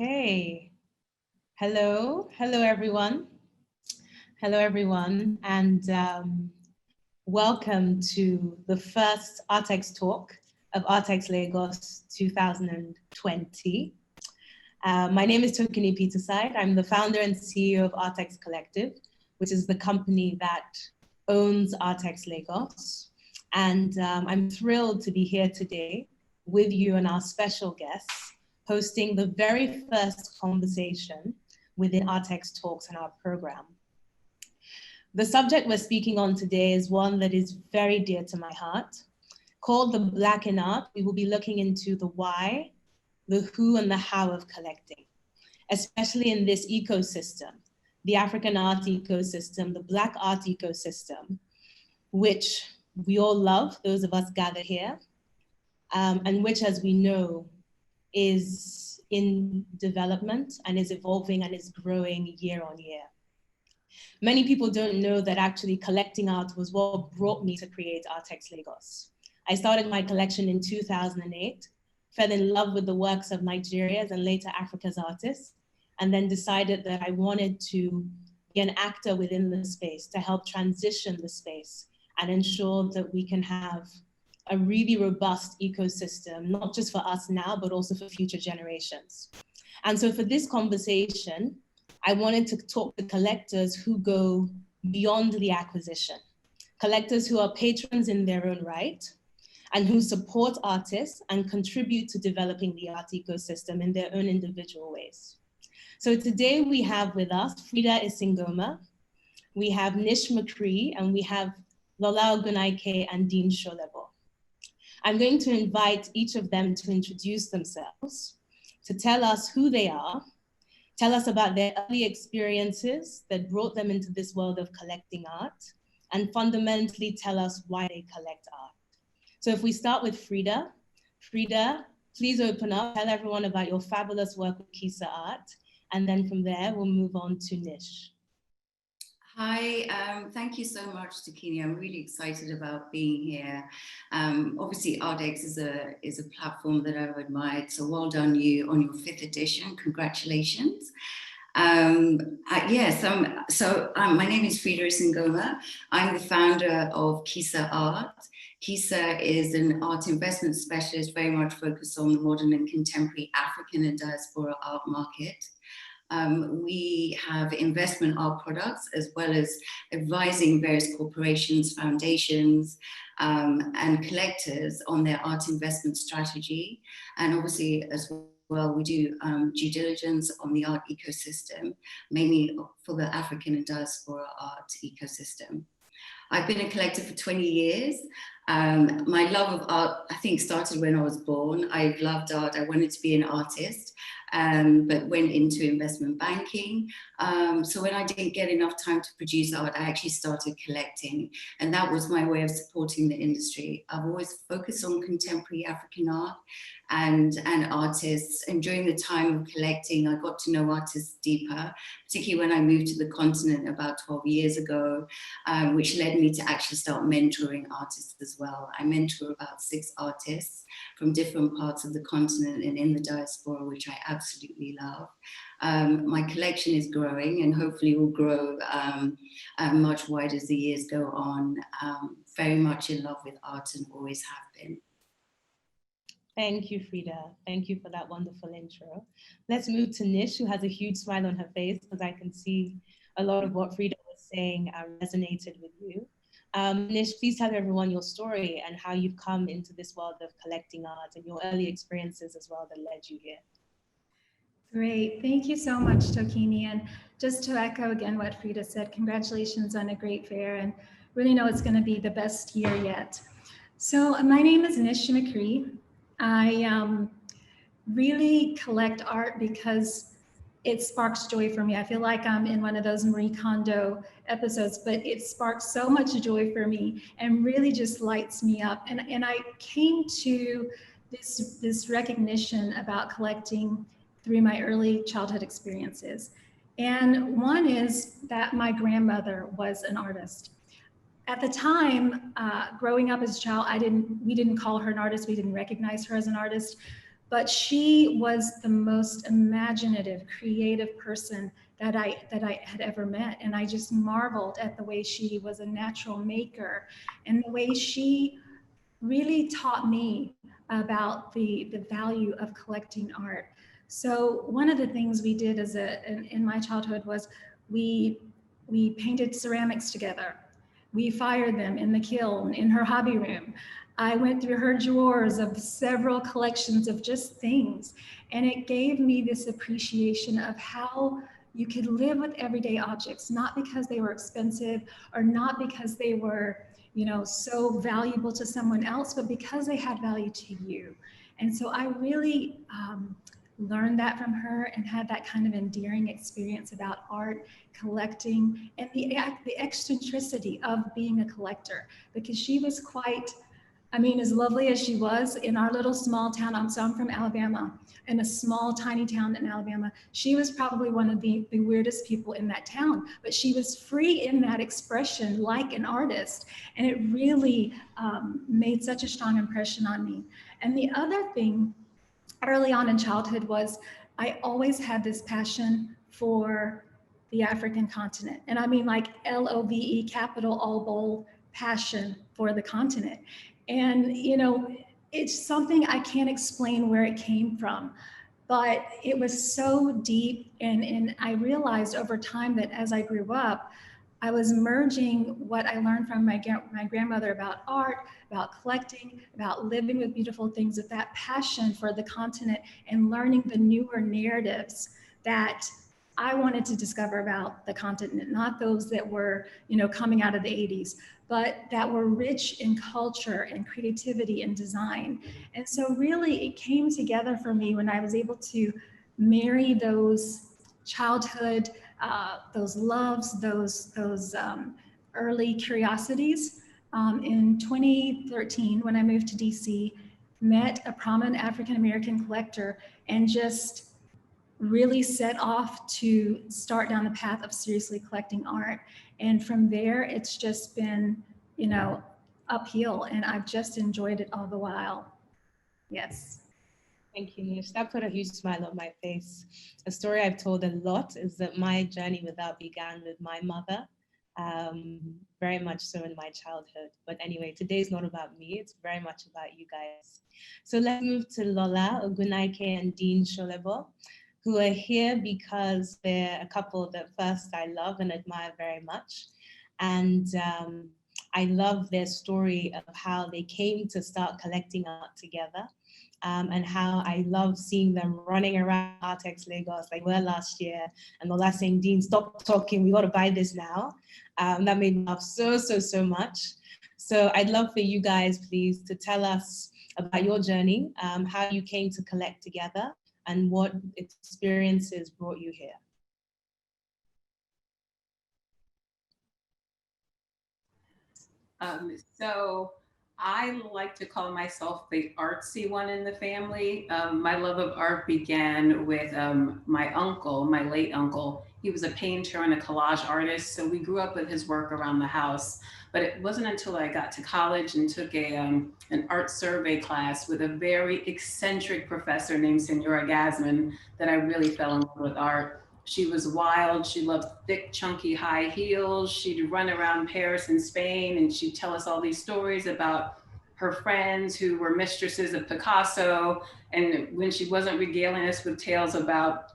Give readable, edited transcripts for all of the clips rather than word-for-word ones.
Okay. Hello everyone. Hello everyone, and welcome to the first Artex talk of Artex Lagos 2020. My name is Tokini Peterside. I'm the founder and CEO of Artex Collective, which is the company that owns Artex Lagos. And I'm thrilled to be here today with you and our special guests, hosting the very first conversation within Artex Talks in our program. The subject we're speaking on today is one that is very dear to my heart. Called The Black in Art, we will be looking into the why, the who, and the how of collecting, especially in this ecosystem, the African art ecosystem, the Black art ecosystem, which we all love, those of us gathered here, and which, as we know, is in development and is evolving and is growing year on year. Many people don't know that actually collecting art was what brought me to create Artex Lagos. I started my collection in 2008, fell in love with the works of Nigeria's and later Africa's artists, and then decided that I wanted to be an actor within the space to help transition the space and ensure that we can have a really robust ecosystem, not just for us now, but also for future generations. And so for this conversation, I wanted to talk to collectors who go beyond the acquisition, collectors who are patrons in their own right, and who support artists and contribute to developing the art ecosystem in their own individual ways. So today we have with us Freda Isingoma, we have Nish McCree, and we have Lola, Agunaike, and Deen Solebo. I'm going to invite each of them to introduce themselves, to tell us who they are, tell us about their early experiences that brought them into this world of collecting art, and fundamentally tell us why they collect art. So if we start with Freda. Freda, please open up, tell everyone about your fabulous work with Kisa Art, and then from there, we'll move on to Nish. Hi, thank you so much, Tokini. I'm really excited about being here. Obviously, Artex is a platform that I've admired, so well done you on your 5th edition. Congratulations. My name is Freda Isingoma. I'm the founder of Kisa Art. Kisa is an art investment specialist very much focused on the modern and contemporary African and diaspora art market. We have investment art products as well as advising various corporations, foundations, and collectors on their art investment strategy. And obviously as well, we do due diligence on the art ecosystem, mainly for the African and diaspora art ecosystem. I've been a collector for 20 years. My love of art, I think, started when I was born. I loved art. I wanted to be an artist, but went into investment banking. So when I didn't get enough time to produce art, I actually started collecting. And that was my way of supporting the industry. I've always focused on contemporary African art and artists. And during the time of collecting, I got to know artists deeper, particularly when I moved to the continent about 12 years ago, which led me to actually start mentoring artists as well. I mentor about 6 artists from different parts of the continent and in the diaspora, which I absolutely love. My collection is growing and hopefully will grow much wider as the years go on. Very much in love with art and always have been. Thank you, Freda. Thank you for that wonderful intro. Let's move to Nish, who has a huge smile on her face, because I can see a lot of what Freda was saying resonated with you. Nish, please tell everyone your story and how you've come into this world of collecting art and your early experiences as well that led you here. Great, thank you so much, Tokini. And just to echo again what Freda said, congratulations on a great fair, and really know it's going to be the best year yet. So my name is Nish McCree. I really collect art because it sparks joy for me. I feel like I'm in one of those Marie Kondo episodes, but it sparks so much joy for me and really just lights me up. And I came to this recognition about collecting through my early childhood experiences. And one is that my grandmother was an artist. At the time, growing up as a child, we didn't call her an artist. We didn't recognize her as an artist. but she was the most imaginative, creative person that I had ever met. And I just marveled at the way she was a natural maker and the way she really taught me about the value of collecting art. So one of the things we did in my childhood was we painted ceramics together. We fired them in the kiln in her hobby room. I went through her drawers of several collections of just things. And it gave me this appreciation of how you could live with everyday objects, not because they were expensive or not because they were, so valuable to someone else, but because they had value to you. And so I really learned that from her and had that kind of endearing experience about art, collecting, and the eccentricity of being a collector, because she was quite, as lovely as she was in our little small town. I'm from Alabama, in a small, tiny town in Alabama. She was probably one of the weirdest people in that town, but she was free in that expression like an artist. And it really made such a strong impression on me. And the other thing early on in childhood was I always had this passion for the African continent. And I mean like LOVE, capital all bold, passion for the continent. And, it's something I can't explain where it came from, but it was so deep. And I realized over time that as I grew up, I was merging what I learned from my grandmother about art, about collecting, about living with beautiful things, with that passion for the continent and learning the newer narratives that I wanted to discover about the continent, not those that were, coming out of the 80s, but that were rich in culture and creativity and design. And so really it came together for me when I was able to marry those childhood, those loves, those early curiosities. In 2013, when I moved to DC, met a prominent African-American collector and just really set off to start down the path of seriously collecting art. And from there, it's just been, uphill, and I've just enjoyed it all the while. Yes. Thank you, Nish. That put a huge smile on my face. A story I've told a lot is that my journey with art began with my mother, very much so in my childhood. But anyway, today's not about me, it's very much about you guys. So let's move to Lola, Ogunnaike, and Deen Solebo, who are here because they're a couple that first I love and admire very much. And I love their story of how they came to start collecting art together. And how I love seeing them running around Artex Lagos like we were last year, and Lola saying, Deen, stop talking, we got to buy this now. That made me laugh so much. So I'd love for you guys, please, to tell us about your journey, how you came to collect together, and what experiences brought you here. So I like to call myself the artsy one in the family. My love of art began with my uncle, my late uncle. He was a painter and a collage artist, so we grew up with his work around the house. But it wasn't until I got to college and took an art survey class with a very eccentric professor named Senora Gasman that I really fell in love with art. She was wild. She loved thick, chunky high heels. She'd run around Paris and Spain, and she'd tell us all these stories about her friends who were mistresses of Picasso. And when she wasn't regaling us with tales about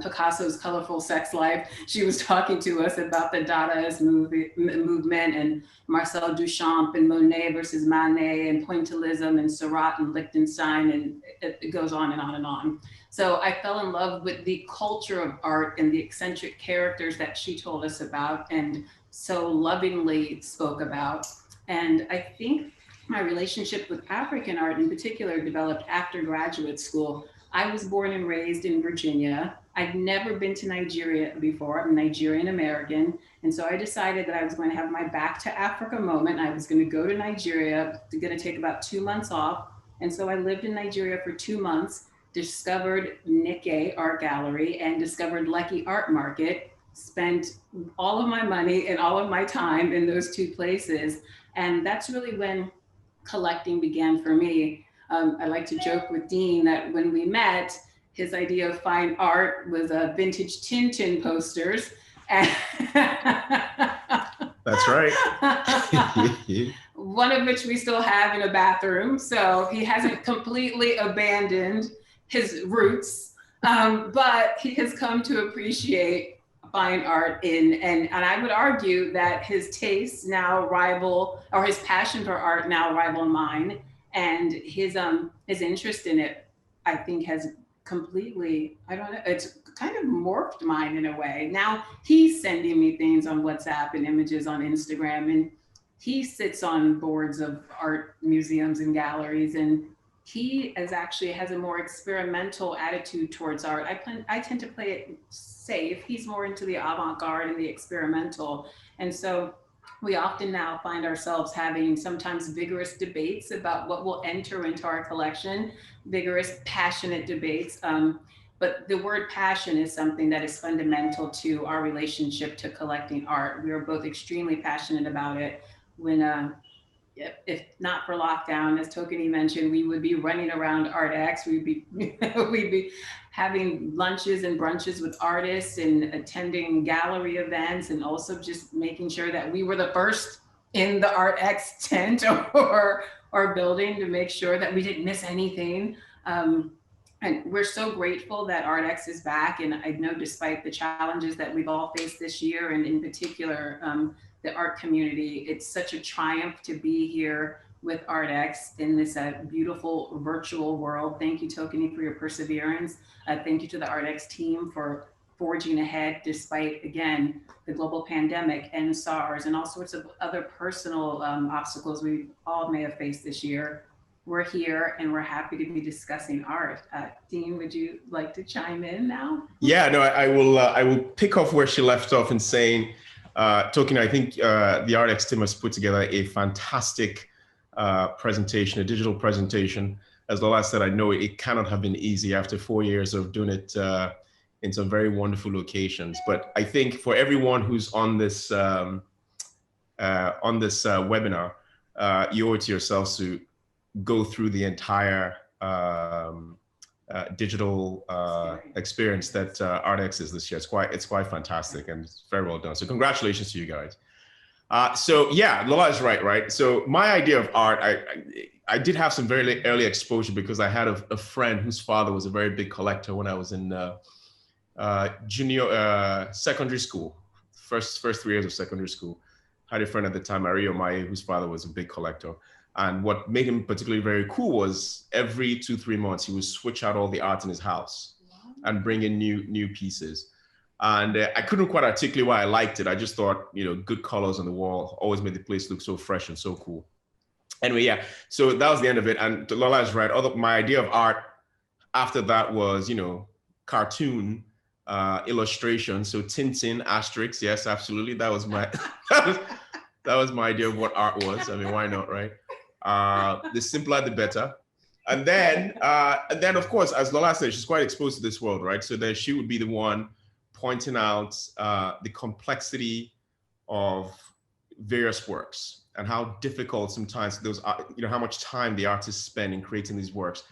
Picasso's colorful sex life, she was talking to us about the Dadaist movement and Marcel Duchamp and Monet versus Manet and Pointillism and Seurat and Liechtenstein, and it goes on and on and on. So I fell in love with the culture of art and the eccentric characters that she told us about and so lovingly spoke about. And I think my relationship with African art in particular developed after graduate school. I was born and raised in Virginia. I'd never been to Nigeria before. I'm Nigerian American. And so I decided that I was going to have my back to Africa moment. I was going to go to Nigeria, going to take about 2 months off. And so I lived in Nigeria for 2 months, discovered Nikkei Art Gallery and discovered Lekki Art Market, spent all of my money and all of my time in those two places. And that's really when collecting began for me. I like to joke with Deen that when we met, his idea of fine art was vintage Tintin posters. That's right. One of which we still have in a bathroom. So he hasn't completely abandoned his roots, but he has come to appreciate fine art and I would argue that his tastes now rival, or his passion for art now rival mine. And his interest in it, I think, has completely, I don't know, it's kind of morphed mine in a way. Now he's sending me things on WhatsApp and images on Instagram, and he sits on boards of art museums and galleries, and he actually has a more experimental attitude towards art. I tend to play it safe. He's more into the avant-garde and the experimental. And so we often now find ourselves having sometimes vigorous debates about what will enter into our collection, vigorous, passionate debates. But the word passion is something that is fundamental to our relationship to collecting art. We are both extremely passionate about it. When, if not for lockdown, as Tokini mentioned, we would be running around ArtX. We'd be having lunches and brunches with artists and attending gallery events, and also just making sure that we were the first in the ArtX tent or building to make sure that we didn't miss anything. And we're so grateful that ArtX is back. And I know despite the challenges that we've all faced this year, and in particular, the art community, it's such a triumph to be here with ArtX in this beautiful virtual world. Thank you, Tokini, for your perseverance. Thank you to the ArtX team for forging ahead despite, again, the global pandemic and SARS and all sorts of other personal obstacles we all may have faced this year. We're here and we're happy to be discussing art. Deen, would you like to chime in now? Yeah, no, I will pick off where she left off in saying, Tokini, I think the ArtX team has put together a fantastic presentation, a digital presentation. As Lola said, I know it cannot have been easy after 4 years of doing it in some very wonderful locations. But I think for everyone who's on this webinar, you owe it to yourselves to go through the entire digital experience that ArtX is this year. It's quite fantastic and it's very well done. So congratulations to you guys. So yeah, Lola is right? So my idea of art, I did have some very early exposure because I had a friend whose father was a very big collector when I was in secondary school, first 3 years of secondary school. I had a friend at the time, Mario Mai, whose father was a big collector. And what made him particularly very cool was every 2-3 months, he would switch out all the art in his house and bring in new pieces. And I couldn't quite articulate why I liked it. I just thought, good colors on the wall always made the place look so fresh and so cool. Anyway, yeah, so that was the end of it. And Lola is right. My idea of art after that was, cartoon, illustration. So Tintin, Asterix, yes, absolutely. That was my, that was my idea of what art was. I mean, why not, right? The simpler, the better. And then, of course, as Lola said, she's quite exposed to this world, right? So then she would be the one pointing out the complexity of various works and how difficult sometimes those are, how much time the artists spend in creating these works.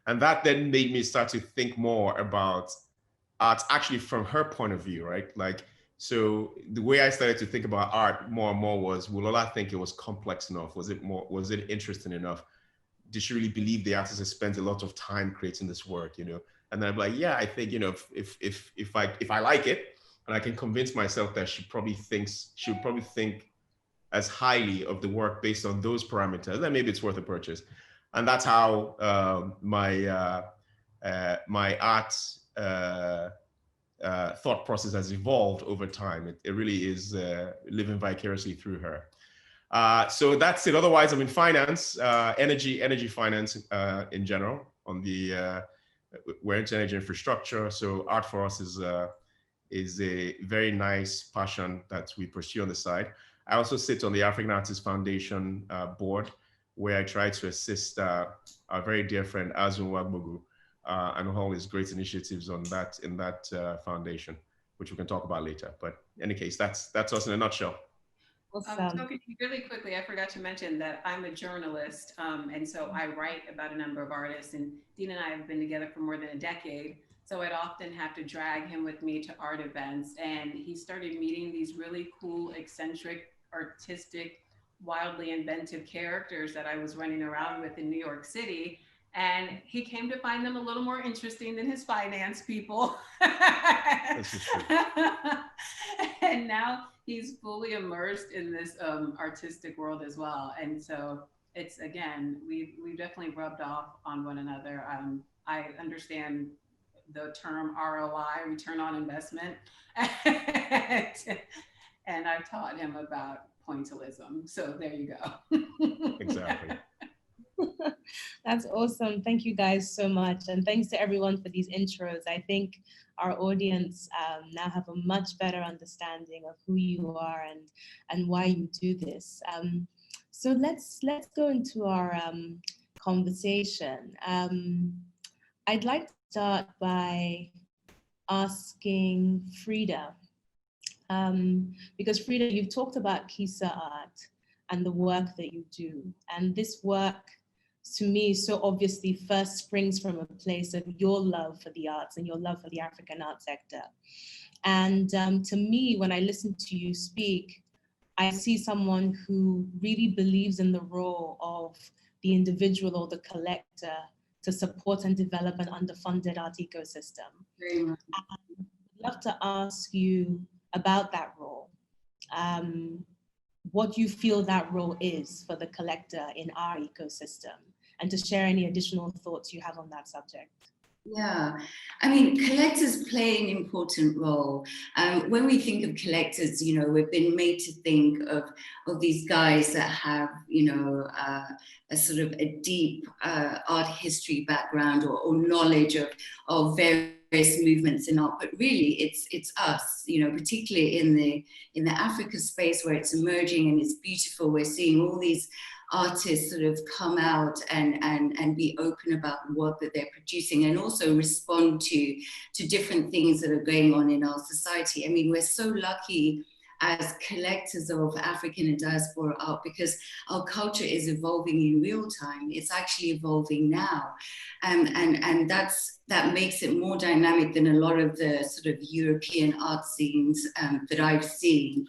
And that then made me start to think more about art actually from her point of view, right? So the way I started to think about art more and more was, will Lola think it was complex enough? Was it interesting enough? Did she really believe the artist has spent a lot of time creating this work, And then I'm like, yeah, I think, if I like it and I can convince myself that she would probably think as highly of the work based on those parameters, then maybe it's worth a purchase. And that's how my art thought process has evolved over time. It really is living vicariously through her. So that's it. Otherwise, I'm in finance, energy finance in general. We're into energy infrastructure. So art for us is a very nice passion that we pursue on the side. I also sit on the African Artists Foundation board, where I try to assist our very dear friend Azunwa and all his great initiatives in that foundation, which we can talk about later. But in any case, that's us in a nutshell. Awesome. So really quickly, I forgot to mention that I'm a journalist, and so I write about a number of artists, and Deen and I have been together for more than a decade, so I'd often have to drag him with me to art events, and he started meeting these really cool, eccentric, artistic, wildly inventive characters that I was running around with in New York City, and he came to find them a little more interesting than his finance people. This is true. And now he's fully immersed in this artistic world as well. And so it's, again, we've definitely rubbed off on one another. I understand the term ROI, return on investment, and I've taught him about pointillism. So there you go. Exactly. That's awesome. Thank you guys so much. And thanks to everyone for these intros. I think our audience now have a much better understanding of who you are and why you do this. So let's go into our conversation. I'd like to start by asking Freda, because Freda, you've talked about Kisa art and the work that you do. And this work, to me, so obviously first springs from a place of your love for the arts and your love for the African art sector. And to me, when I listen to you speak, I see someone who really believes in the role of the individual or the collector to support and develop an underfunded art ecosystem. Very much. I'd love to ask you about that role. What you feel that role is for the collector in our ecosystem, and to share any additional thoughts you have on that subject. Yeah, I mean, collectors play an important role. When we think of collectors, you know, we've been made to think of these guys that have, you know, a sort of a deep art history background or knowledge of various movements in art, but really it's us, you know, particularly in the Africa space where it's emerging and it's beautiful. We're seeing all these artists sort of come out and be open about the work that they're producing, and also respond to different things that are going on in our society. I mean, we're so lucky as collectors of African and diaspora art because our culture is evolving in real time. It's actually evolving now. And that makes it more dynamic than a lot of the sort of European art scenes that I've seen.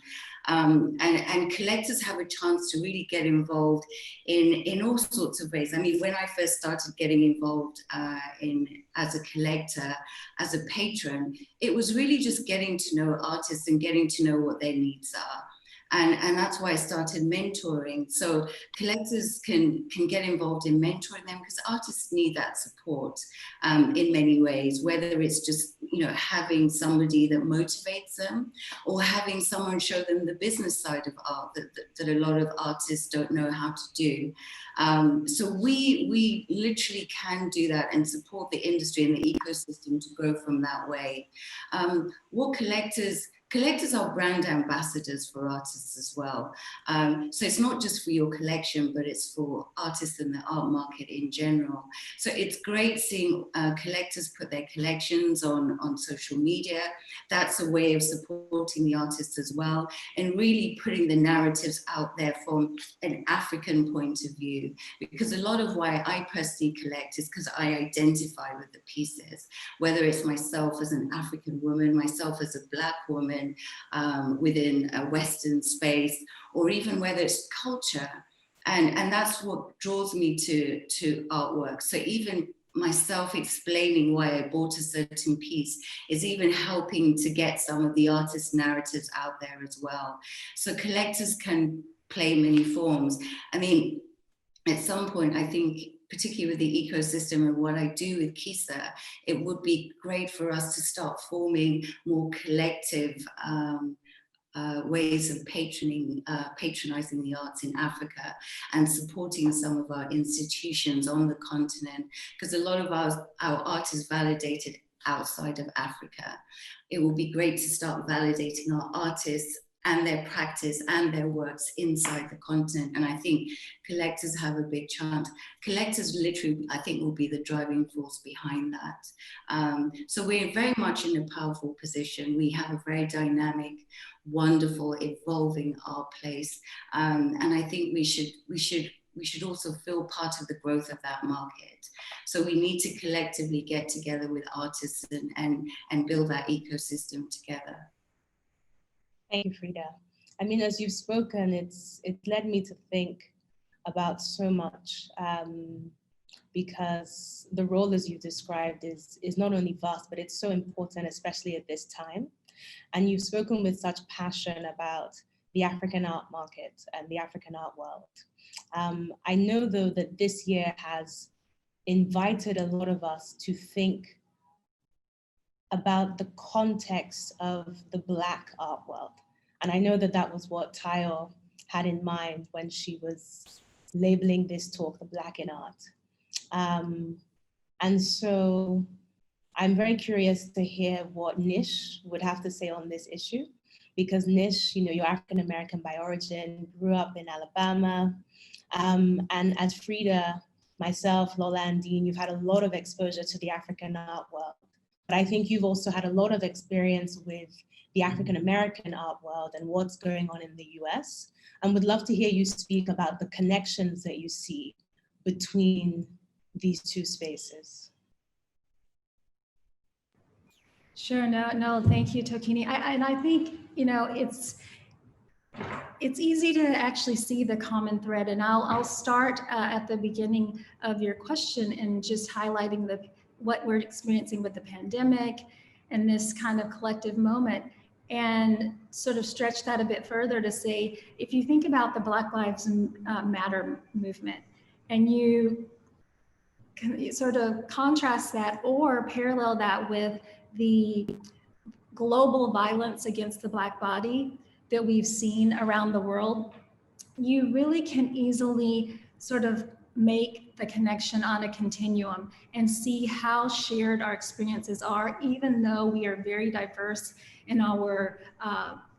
And collectors have a chance to really get involved in all sorts of ways. I mean, when I first started getting involved as a collector, as a patron, it was really just getting to know artists and getting to know what their needs are. And that's why I started mentoring. So collectors can get involved in mentoring them because artists need that support in many ways, whether it's just, you know, having somebody that motivates them or having someone show them the business side of art that a lot of artists don't know how to do. So we literally can do that and support the industry and the ecosystem to grow from that way. What collectors are brand ambassadors for artists as well. So it's not just for your collection, but it's for artists in the art market in general. So it's great seeing collectors put their collections on social media. That's a way of supporting the artists as well, and really putting the narratives out there from an African point of view. Because a lot of why I personally collect is because I identify with the pieces, whether it's myself as an African woman, myself as a Black woman, within a Western space, or even whether it's culture. And that's what draws me to artwork. So even myself explaining why I bought a certain piece is even helping to get some of the artist narratives out there as well. So collectors can play many forms. I mean, at some point, I think, particularly with the ecosystem and what I do with Kisa, it would be great for us to start forming more collective ways of patronizing the arts in Africa and supporting some of our institutions on the continent, because a lot of our art is validated outside of Africa. It will be great to start validating our artists and their practice and their works inside the continent. And I think collectors have a big chance. Collectors literally, I think, will be the driving force behind that. So we're very much in a powerful position. We have a very dynamic, wonderful, evolving art place. And I think we should also feel part of the growth of that market. So we need to collectively get together with artists and build that ecosystem together. Thank you, Freda. I mean, as you've spoken, it led me to think about so much, because the role, as you described, is not only vast, but it's so important, especially at this time. And you've spoken with such passion about the African art market and the African art world. I know, though, that this year has invited a lot of us to think about the context of the Black art world. And I know that that was what Tayo had in mind when she was labeling this talk, The Black in Art. And so I'm very curious to hear what Nish would have to say on this issue, because Nish, you know, you're African-American by origin, grew up in Alabama. And as Freda, myself, Lola, and Deen, you've had a lot of exposure to the African art world. But I think you've also had a lot of experience with the African-American art world and what's going on in the US. And would love to hear you speak about the connections that you see between these two spaces. Sure, no, thank you, Tokini. And I think, you know, it's easy to actually see the common thread. And I'll start at the beginning of your question and just highlighting what we're experiencing with the pandemic and this kind of collective moment, and sort of stretch that a bit further to say, if you think about the Black Lives Matter movement, and you can sort of contrast that or parallel that with the global violence against the Black body that we've seen around the world, you really can easily sort of make the connection on a continuum and see how shared our experiences are, even though we are very diverse in our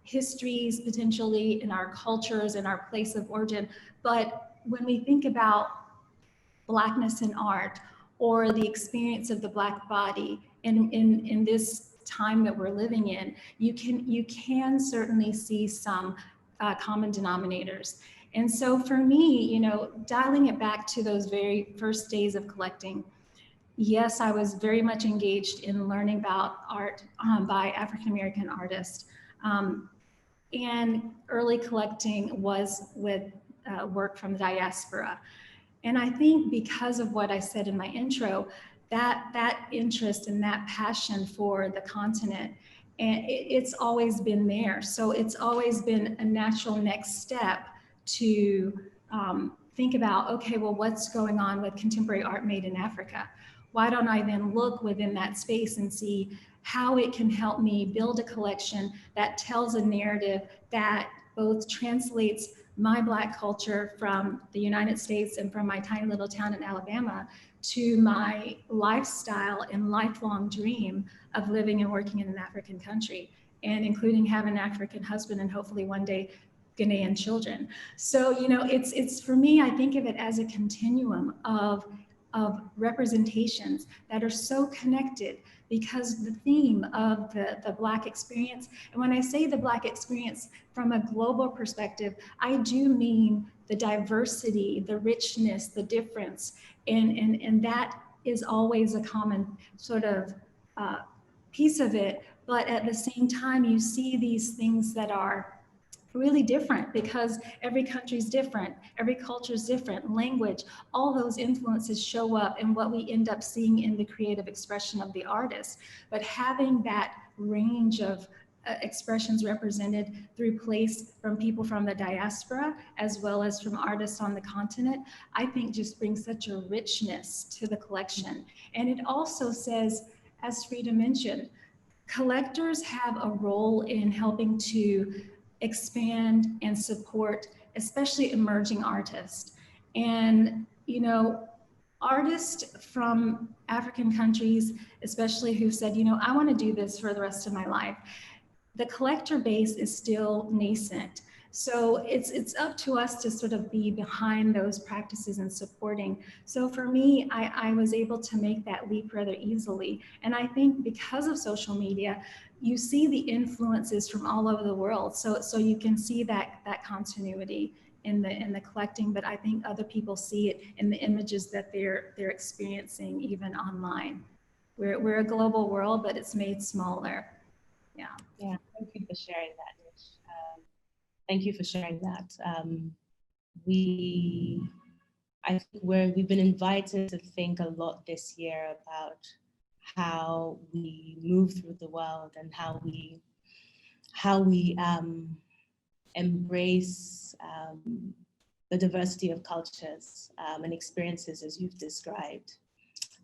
histories, potentially in our cultures, in our place of origin. But when we think about Blackness in art or the experience of the Black body in this time that we're living in, you can certainly see some common denominators. And so for me, you know, dialing it back to those very first days of collecting, yes, I was very much engaged in learning about art by African-American artists. And early collecting was with work from the diaspora. And I think because of what I said in my intro, that interest and that passion for the continent, and it's always been there. So it's always been a natural next step to think about, okay, well, what's going on with contemporary art made in Africa? Why don't I then look within that space and see how it can help me build a collection that tells a narrative that both translates my Black culture from the United States and from my tiny little town in Alabama to my lifestyle and lifelong dream of living and working in an African country, and including having an African husband and hopefully one day Ghanaian children. So, you know, it's for me, I think of it as a continuum of representations that are so connected, because the theme of the Black experience, and when I say the Black experience from a global perspective, I do mean the diversity, the richness, the difference, and that is always a common sort of piece of it. But at the same time, you see these things that are really different because every country is different, every culture is different, language, all those influences show up in what we end up seeing in the creative expression of the artist. But having that range of expressions represented through place from people from the diaspora, as well as from artists on the continent, I think just brings such a richness to the collection. And it also says, as Freda mentioned, collectors have a role in helping to expand and support, especially emerging artists. And, you know, artists from African countries, especially who said, you know, I want to do this for the rest of my life. the collector base is still nascent. So it's up to us to sort of be behind those practices and supporting. So for me, I was able to make that leap rather easily. And I think because of social media, you see the influences from all over the world. So you can see that continuity in the collecting, but I think other people see it in the images that they're experiencing even online. We're a global world, but it's made smaller. Yeah. Yeah, thank you for sharing that, Nish. Thank you for sharing that. I think we've been invited to think a lot this year about how we move through the world and how we embrace the diversity of cultures and experiences as you've described.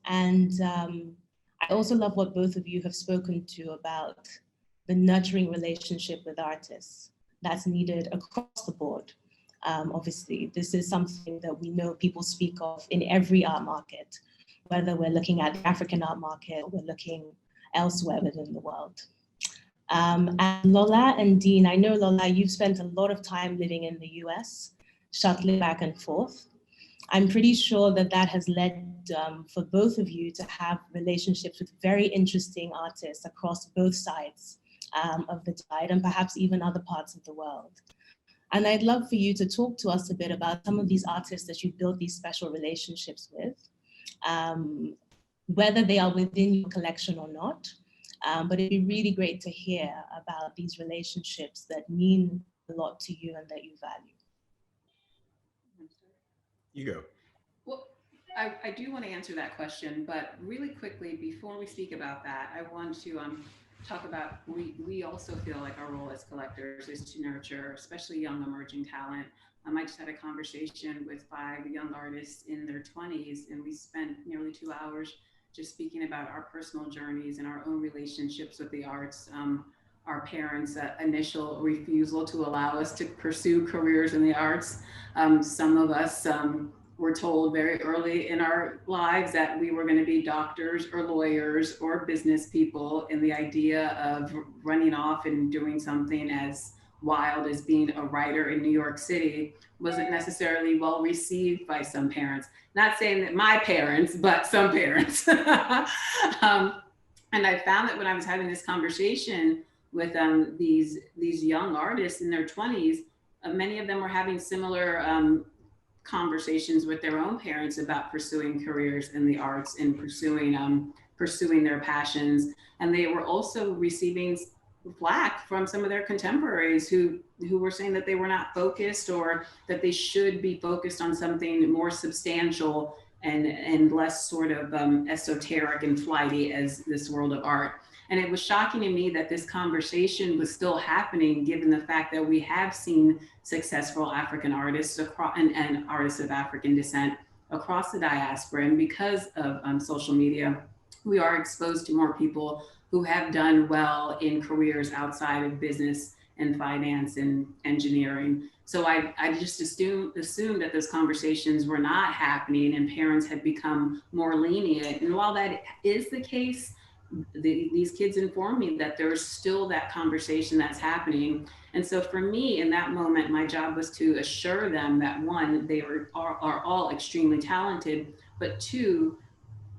And I also love what both of you have spoken to about the nurturing relationship with artists that's needed across the board. Obviously, this is something that we know people speak of in every art market, whether we're looking at the African art market or we're looking elsewhere within the world. And Lola and Deen, I know, Lola, you've spent a lot of time living in the US, shuttling back and forth. I'm pretty sure that has led for both of you to have relationships with very interesting artists across both sides of the divide, and perhaps even other parts of the world. And I'd love for you to talk to us a bit about some of these artists that you built these special relationships with, whether they are within your collection or not. But it'd be really great to hear about these relationships that mean a lot to you and that you value. You go. Well, I do want to answer that question, but really quickly, before we speak about that, I want to talk about, we also feel like our role as collectors is to nurture, especially young emerging talent. I just had a conversation with 5 young artists in their 20s, and we spent nearly 2 hours just speaking about our personal journeys and our own relationships with the arts. Our parents' initial refusal to allow us to pursue careers in the arts. Some of us were told very early in our lives that we were going to be doctors or lawyers or business people, and the idea of running off and doing something as wild as being a writer in New York City wasn't necessarily well received by some parents. Not saying that my parents, but some parents. And I found that when I was having this conversation with these young artists in their 20s, many of them were having similar conversations with their own parents about pursuing careers in the arts and pursuing their passions. And they were also receiving flack from some of their contemporaries who were saying that they were not focused, or that they should be focused on something more substantial and less sort of esoteric and flighty as this world of art. And it was shocking to me that this conversation was still happening, given the fact that we have seen successful African artists and artists of African descent across the diaspora. And because of social media, we are exposed to more people who have done well in careers outside of business and finance and engineering. So I just assumed that those conversations were not happening and parents had become more lenient. And while that is the case, these kids informed me that there's still that conversation that's happening. And so for me in that moment, my job was to assure them that, one, they are all extremely talented, but two,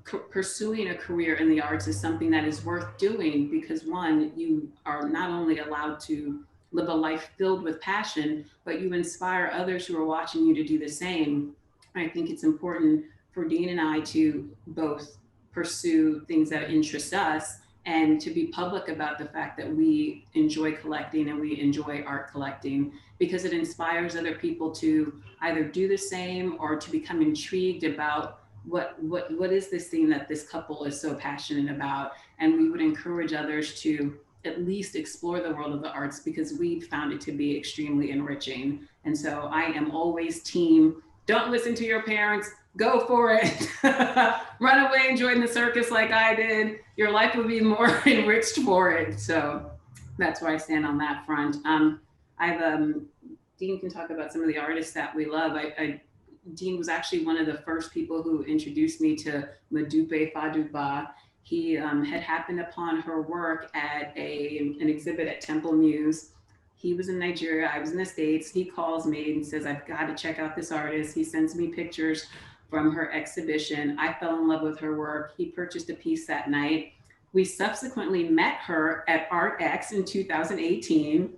pursuing a career in the arts is something that is worth doing, because one, you are not only allowed to live a life filled with passion, but you inspire others who are watching you to do the same. I think it's important for Deen and I to both pursue things that interest us and to be public about the fact that we enjoy collecting and we enjoy art collecting, because it inspires other people to either do the same or to become intrigued about what is this thing that this couple is so passionate about. And we would encourage others to at least explore the world of the arts, because we found it to be extremely enriching. And so I am always team, don't listen to your parents, go for it. Run away and join the circus like I did. Your life will be more enriched for it. So that's where I stand on that front. Deen can talk about some of the artists that we love. Deen was actually one of the first people who introduced me to Madupe Faduba. He had happened upon her work at an exhibit at Temple Muse. He was in Nigeria, I was in the States. He calls me and says, I've got to check out this artist. He sends me pictures from her exhibition. I fell in love with her work. He purchased a piece that night. We subsequently met her at ArtX in 2018.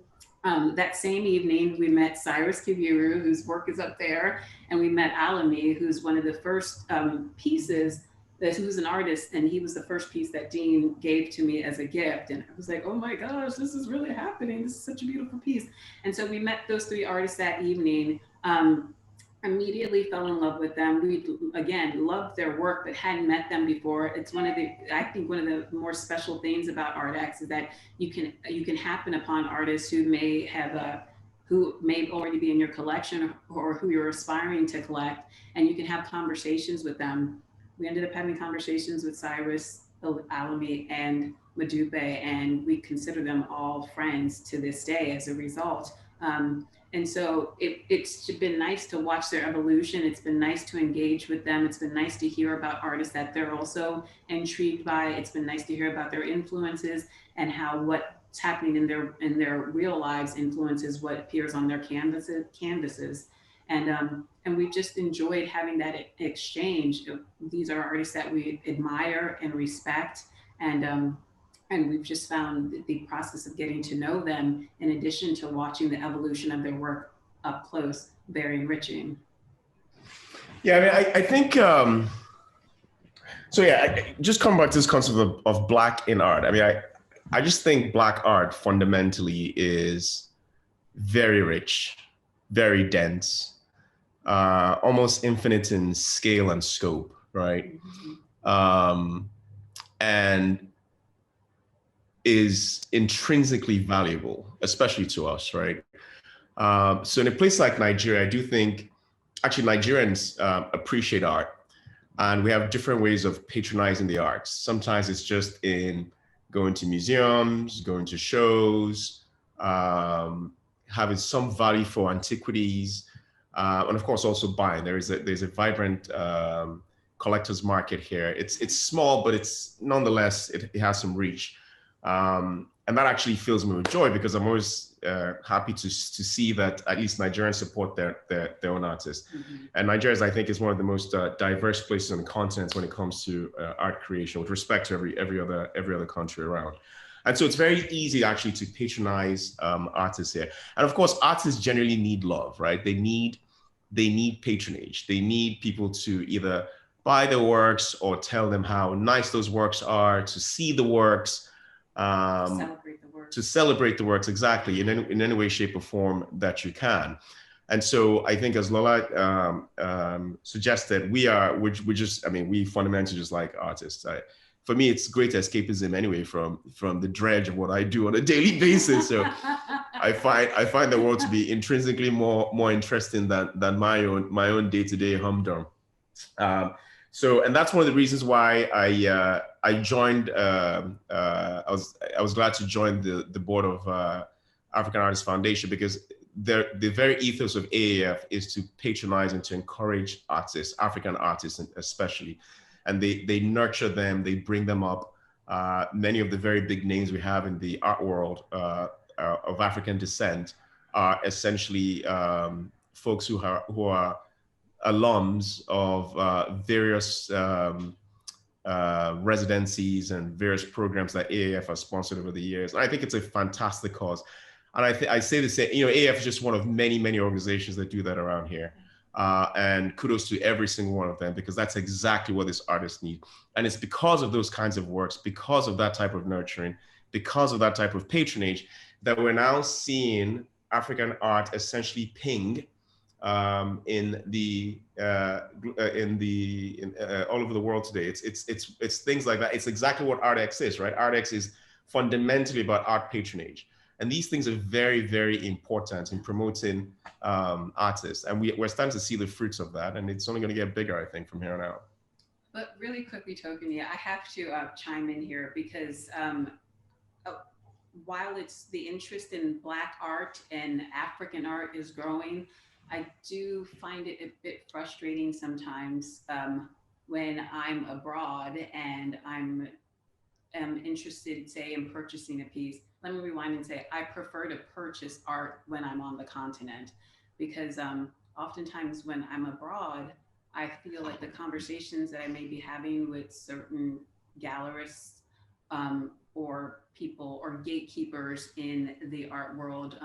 That same evening, we met Cyrus Kiviru, whose work is up there, and we met Alami, who's one of the first pieces, who's an artist, and he was the first piece that Deen gave to me as a gift. And I was like, oh my gosh, this is really happening. This is such a beautiful piece. And so we met those three artists that evening. Immediately fell in love with them. We, again, loved their work, but hadn't met them before. It's one of the, I think one of the more special things about ArtX is that you can happen upon artists who may have who may already be in your collection or who you're aspiring to collect, and you can have conversations with them. We ended up having conversations with Cyrus, Alami, and Madupe, and we consider them all friends to this day as a result. And so it's been nice to watch their evolution. It's been nice to engage with them. It's been nice to hear about artists that they're also intrigued by. It's been nice to hear about their influences and how what's happening in their real lives influences what appears on their canvases. And we've just enjoyed having that exchange. These are artists that we admire and respect, and we've just found the process of getting to know them, in addition to watching the evolution of their work up close, very enriching. Yeah, I mean, I think, so yeah, just come back to this concept of Black in art. I mean, I just think Black art fundamentally is very rich, very dense, almost infinite in scale and scope, right? And is intrinsically valuable, especially to us, right? So in a place like Nigeria, I do think, actually Nigerians appreciate art, and we have different ways of patronizing the arts. Sometimes it's just in going to museums, going to shows, having some value for antiquities, and of course also buying. There's a vibrant collector's market here. It's small, but it's nonetheless, it has some reach. And that actually fills me with joy, because I'm always happy to see that at least Nigerians support their own artists. And Nigeria, I think, is one of the most diverse places on the continent when it comes to art creation, with respect to every other country around. And so it's very easy actually to patronize artists here. And of course, artists generally need love, right? They need patronage. They need people to either buy their works or tell them how nice those works are, to see the works. To celebrate the works, exactly, in any way, shape, or form that you can. And so I think, as Lola suggested, we fundamentally just like artists. For me, it's great escapism anyway from the dredge of what I do on a daily basis. So I find the world to be intrinsically more interesting than my own day-to-day humdrum. So, and that's one of the reasons why I joined. I was glad to join the board of African Artists Foundation, because the very ethos of AAF is to patronize and to encourage artists, African artists especially, and they nurture them, they bring them up. Many of the very big names we have in the art world of African descent are essentially folks who are alums of various residencies and various programs that AAF has sponsored over the years. And I think it's a fantastic cause. And I say the same, AAF is just one of many, many organizations that do that around here. And kudos to every single one of them, because that's exactly what these artists need. And it's because of those kinds of works, because of that type of nurturing, because of that type of patronage, that we're now seeing African art essentially ping all over the world today. It's things like that. It's exactly what ArtX is, right? ArtX is fundamentally about art patronage, and these things are very, very important in promoting artists, and we're starting to see the fruits of that, and it's only going to get bigger, I think, from here on out. But really quickly, Tokini, I have to chime in here, because while it's the interest in Black art and African art is growing, I do find it a bit frustrating sometimes when I'm abroad and I'm am interested, say, in purchasing a piece, let me rewind and say, I prefer to purchase art when I'm on the continent, because oftentimes when I'm abroad, I feel like the conversations that I may be having with certain gallerists or people or gatekeepers in the art world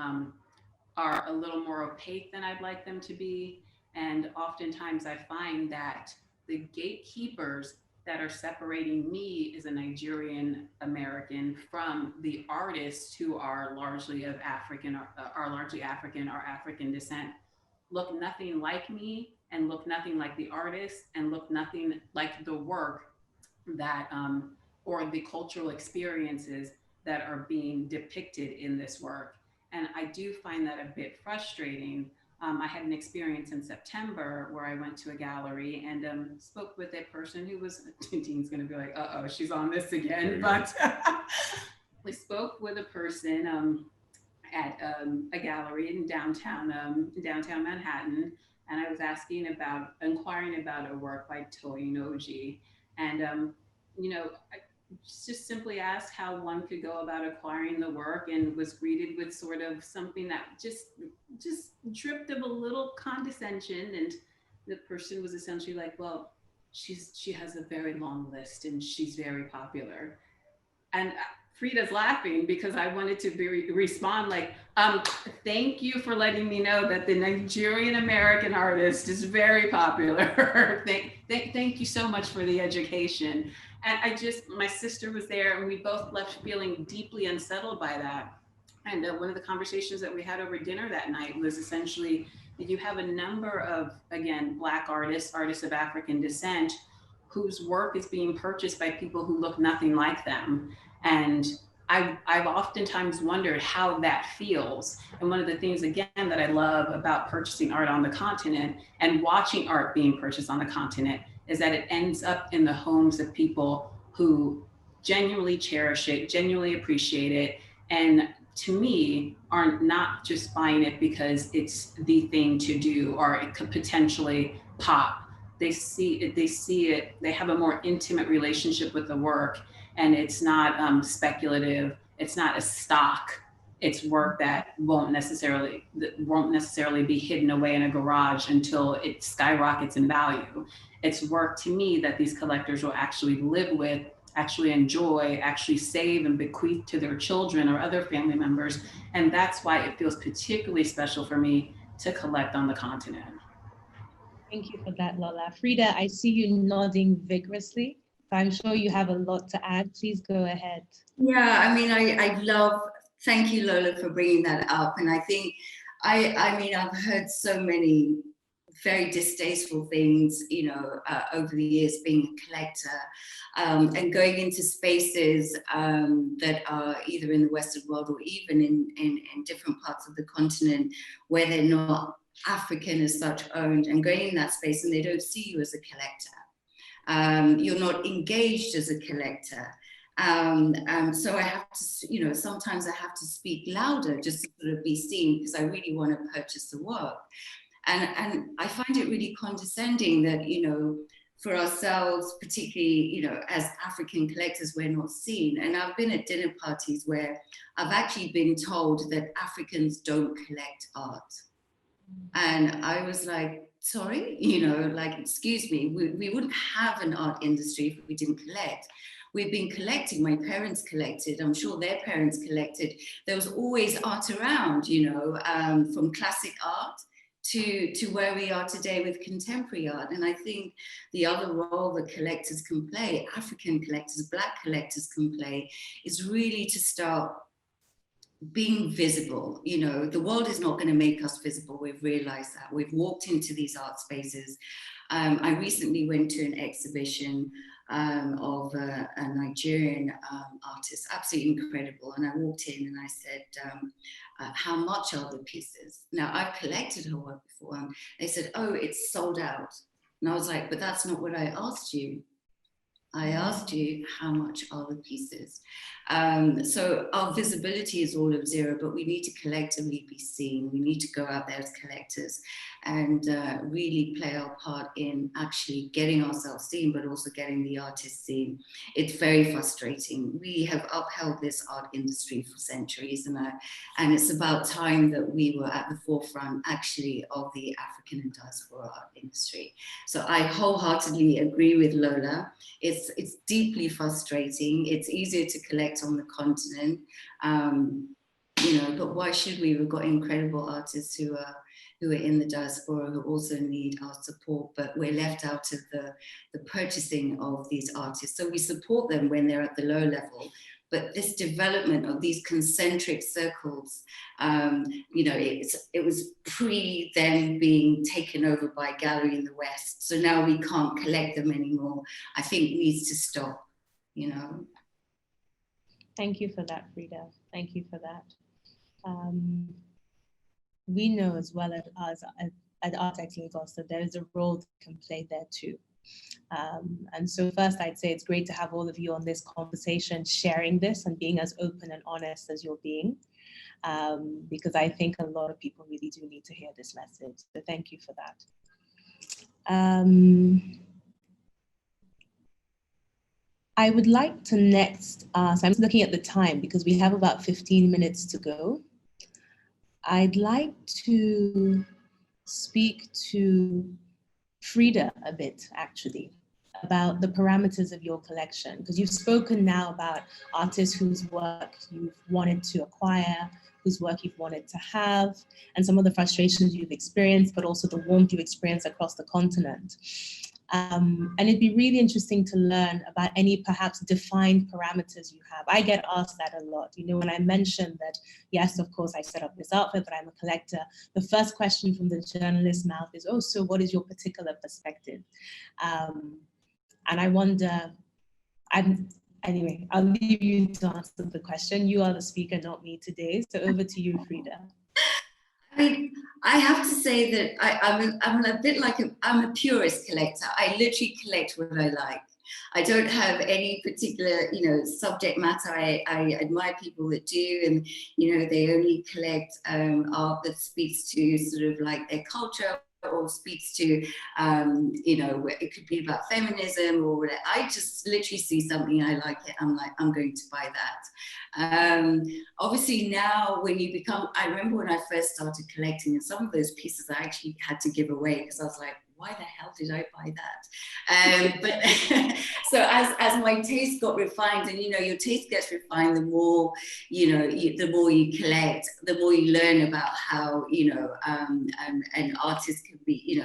are a little more opaque than I'd like them to be. And oftentimes I find that the gatekeepers that are separating me as a Nigerian American from the artists who are largely of African, are largely African or African descent, look nothing like me and look nothing like the artist and look nothing like the work that, or the cultural experiences that are being depicted in this work. And I do find that a bit frustrating. I had an experience in September where I went to a gallery and spoke with a person who was, Deen's gonna be like, uh-oh, she's on this again, but we spoke with a person at a gallery in downtown Manhattan, and I was inquiring about a work by Toyinoji, and you know, I just simply asked how one could go about acquiring the work, and was greeted with sort of something that just dripped of a little condescension, and the person was essentially like, well, she has a very long list and she's very popular. And Freda's laughing because I wanted to respond like, thank you for letting me know that the Nigerian American artist is very popular. thank you so much for the education. And my sister was there and we both left feeling deeply unsettled by that. And one of the conversations that we had over dinner that night was essentially that you have a number of, again, Black artists of African descent, whose work is being purchased by people who look nothing like them. And I've oftentimes wondered how that feels. And one of the things, again, that I love about purchasing art on the continent and watching art being purchased on the continent is that it ends up in the homes of people who genuinely cherish it, genuinely appreciate it, and to me, are not just buying it because it's the thing to do or it could potentially pop. They see it, they have a more intimate relationship with the work, and it's not speculative, it's not a stock, it's work that won't necessarily be hidden away in a garage until it skyrockets in value. It's work, to me, that these collectors will actually live with, actually enjoy, actually save and bequeath to their children or other family members. And that's why it feels particularly special for me to collect on the continent. Thank you for that, Lola. Freda, I see you nodding vigorously, so I'm sure you have a lot to add. Please go ahead. Yeah, I mean, I love, thank you, Lola, for bringing that up. And I think, I mean, I've heard so many very distasteful things, you know, over the years being a collector, and going into spaces that are either in the Western world or even in different parts of the continent where they're not African as such owned, and going in that space and they don't see you as a collector. You're not engaged as a collector. So I have to, you know, sometimes I have to speak louder just to sort of be seen because I really want to purchase the work. And I find it really condescending that, you know, for ourselves, particularly, you know, as African collectors, we're not seen. And I've been at dinner parties where I've actually been told that Africans don't collect art. And I was like, sorry, you know, like, excuse me, we wouldn't have an art industry if we didn't collect. We've been collecting, my parents collected, I'm sure their parents collected. There was always art around, you know, from classic art to where we are today with contemporary art. And I think the other role that collectors can play, African collectors, Black collectors can play, is really to start being visible. You know, the world is not going to make us visible. We've realized that. We've walked into these art spaces. I recently went to an exhibition of a Nigerian artist, absolutely incredible. And I walked in and I said, how much are the pieces? Now, I've collected her work before. And they said, oh, it's sold out. And I was like, but that's not what I asked you. I asked you, how much are the pieces? So our visibility is all of zero, but we need to collectively be seen. We need to go out there as collectors and really play our part in actually getting ourselves seen, but also getting the artists seen. It's very frustrating. We have upheld this art industry for centuries, and it's about time that we were at the forefront actually of the African and diaspora art industry. So I wholeheartedly agree with Lola. It's deeply frustrating. It's easier to collect on the continent, but why should we? We've got incredible artists who are in the diaspora who also need our support, but we're left out of the purchasing of these artists. So we support them when they're at the low level, but this development of these concentric circles, it was pre them being taken over by Gallery in the West. So now we can't collect them anymore. I think needs to stop, Thank you for that, Freda. Thank you for that. We know as well as at Artex Lagos that there is a role that can play there too. And so first I'd say it's great to have all of you on this conversation, sharing this and being as open and honest as you're being, because I think a lot of people really do need to hear this message. So thank you for that. I would like to next, so I'm just looking at the time because we have about 15 minutes to go. I'd like to speak to Freda a bit, actually, about the parameters of your collection, because you've spoken now about artists whose work you've wanted to acquire, whose work you've wanted to have, and some of the frustrations you've experienced, but also the warmth you've experienced across the continent. And it'd be really interesting to learn about any perhaps defined parameters you have. I get asked that a lot. When I mentioned that, yes, of course, I set up this outfit, but I'm a collector, the first question from the journalist's mouth is, oh, so what is your particular perspective? And I wonder, anyway, I'll leave you to answer the question. You are the speaker, not me today. So over to you, Freda. I have to say that I'm a bit like I'm a purist collector. I literally collect what I like. I don't have any particular, subject matter. I admire people that do, and they only collect art that speaks to sort of like their culture or speaks to, it could be about feminism or whatever. I just literally see something, I like it, I'm like, I'm going to buy that. Obviously now when you I remember when I first started collecting, and some of those pieces I actually had to give away because I was like, why the hell did I buy that? But so as my taste got refined, and your taste gets refined, the more the more you collect, the more you learn about how an artist can be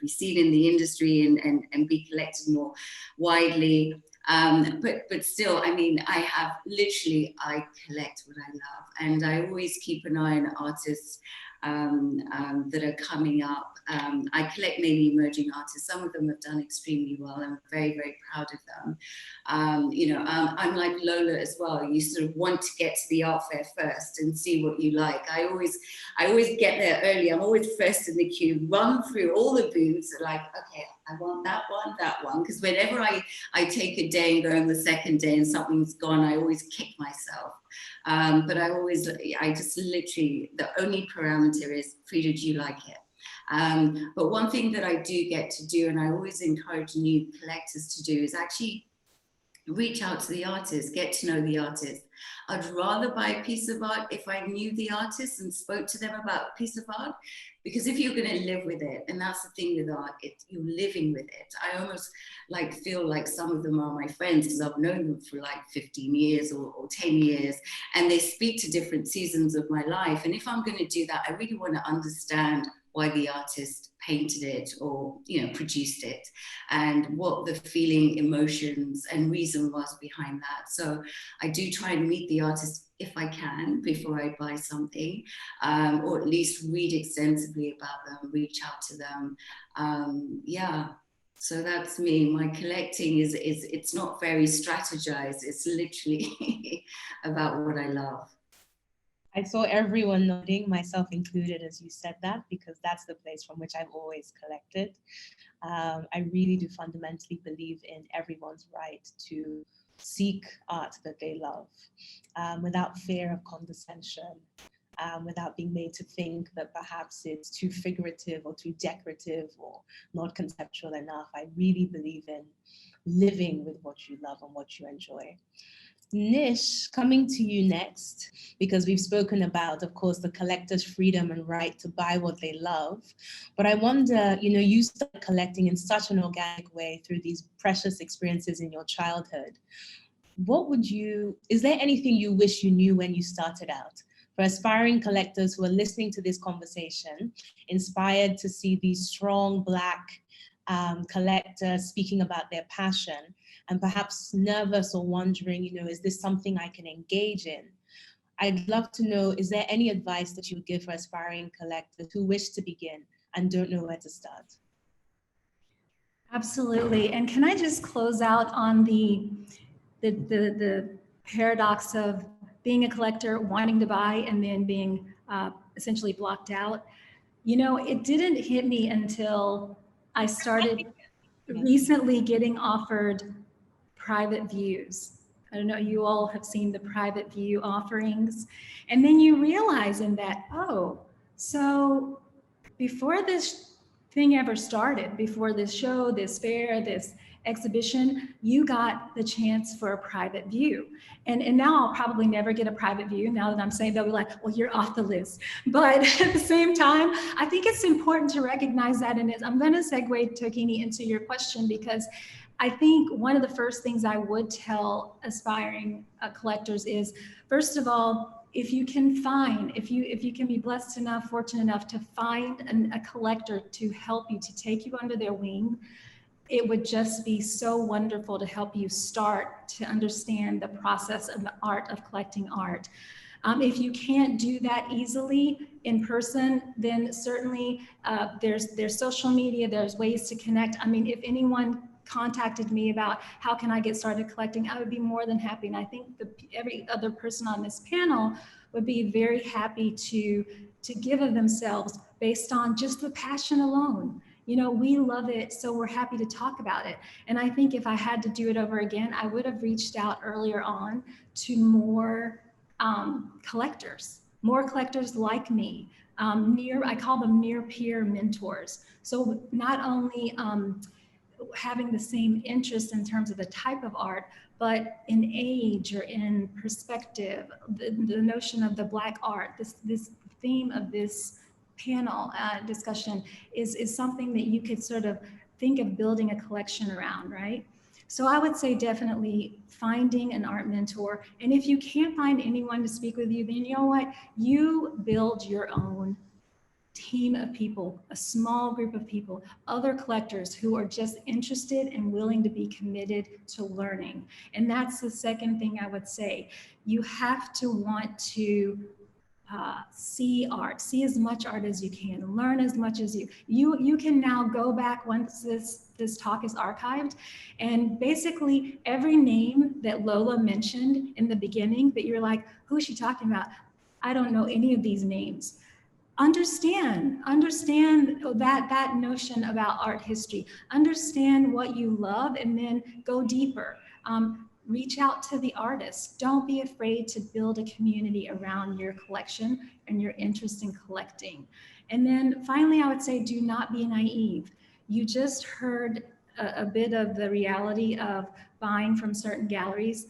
be seen in the industry and be collected more widely. But still, I collect what I love, and I always keep an eye on artists that are coming up. I collect mainly emerging artists. Some of them have done extremely well. I'm very, very proud of them. I'm like Lola as well. You sort of want to get to the art fair first and see what you like. I always get there early. I'm always first in the queue, run through all the booths, like, okay, I want that one. Because whenever I take a day and go on the second day and something's gone, I always kick myself. But I just literally, the only parameter is, Freda, do you like it? But one thing that I do get to do, and I always encourage new collectors to do, is actually reach out to the artist, get to know the artist. I'd rather buy a piece of art if I knew the artist and spoke to them about a piece of art, because if you're going to live with it, and that's the thing with art, you're living with it. I almost feel like some of them are my friends because I've known them for 15 years or 10 years, and they speak to different seasons of my life. And if I'm going to do that, I really want to understand why the artist painted it or produced it, and what the feeling, emotions and reason was behind that. So I do try and meet the artist if I can before I buy something, or at least read extensively about them, reach out to them. So that's me. My collecting it's not very strategized. It's literally about what I love. I saw everyone nodding, myself included, as you said that, because that's the place from which I've always collected. I really do fundamentally believe in everyone's right to seek art that they love without fear of condescension, without being made to think that perhaps it's too figurative or too decorative or not conceptual enough. I really believe in living with what you love and what you enjoy. Nish, coming to you next, because we've spoken about, of course, the collector's freedom and right to buy what they love. But I wonder, you started collecting in such an organic way through these precious experiences in your childhood. Is there anything you wish you knew when you started out? For aspiring collectors who are listening to this conversation, inspired to see these strong Black collectors speaking about their passion, and perhaps nervous or wondering, is this something I can engage in? I'd love to know, is there any advice that you would give for aspiring collectors who wish to begin and don't know where to start? Absolutely. And can I just close out on the paradox of being a collector, wanting to buy, and then being essentially blocked out? It didn't hit me until I started recently getting offered private views. I don't know, you all have seen the private view offerings. And then you realize in that, so before this thing ever started, before this show, this fair, this exhibition, you got the chance for a private view. And now I'll probably never get a private view. Now that I'm saying, they'll be like, well, you're off the list. But at the same time, I think it's important to recognize that. And I'm going to segue, Tokini, into your question, because I think one of the first things I would tell aspiring collectors is, first of all, if you can be blessed enough, fortunate enough to find a collector to help you, to take you under their wing, it would just be so wonderful to help you start to understand the process and the art of collecting art. If you can't do that easily in person, then certainly there's social media, there's ways to connect. I mean, if anyone contacted me about how can I get started collecting, I would be more than happy. And I think every other person on this panel would be very happy to give of themselves based on just the passion alone. We love it, so we're happy to talk about it. And I think if I had to do it over again, I would have reached out earlier on to more collectors like me, I call them near peer mentors. So not only having the same interest in terms of the type of art, but in age or in perspective, the notion of the Black art, this theme of this panel discussion is something that you could sort of think of building a collection around, right? So I would say definitely finding an art mentor. And if you can't find anyone to speak with you, then you know what? You build your own team of people, a small group of people, other collectors who are just interested and willing to be committed to learning. And that's the second thing I would say. You have to want to see art, see as much art as you can, learn as much as you can now go back once this talk is archived, and basically every name that Lola mentioned in the beginning that you're like, who is she talking about? I don't know any of these names. Understand that notion about art history, understand what you love, and then go deeper. Reach out to the artists. Don't be afraid to build a community around your collection and your interest in collecting. And then finally, I would say, do not be naive. You just heard a bit of the reality of buying from certain galleries.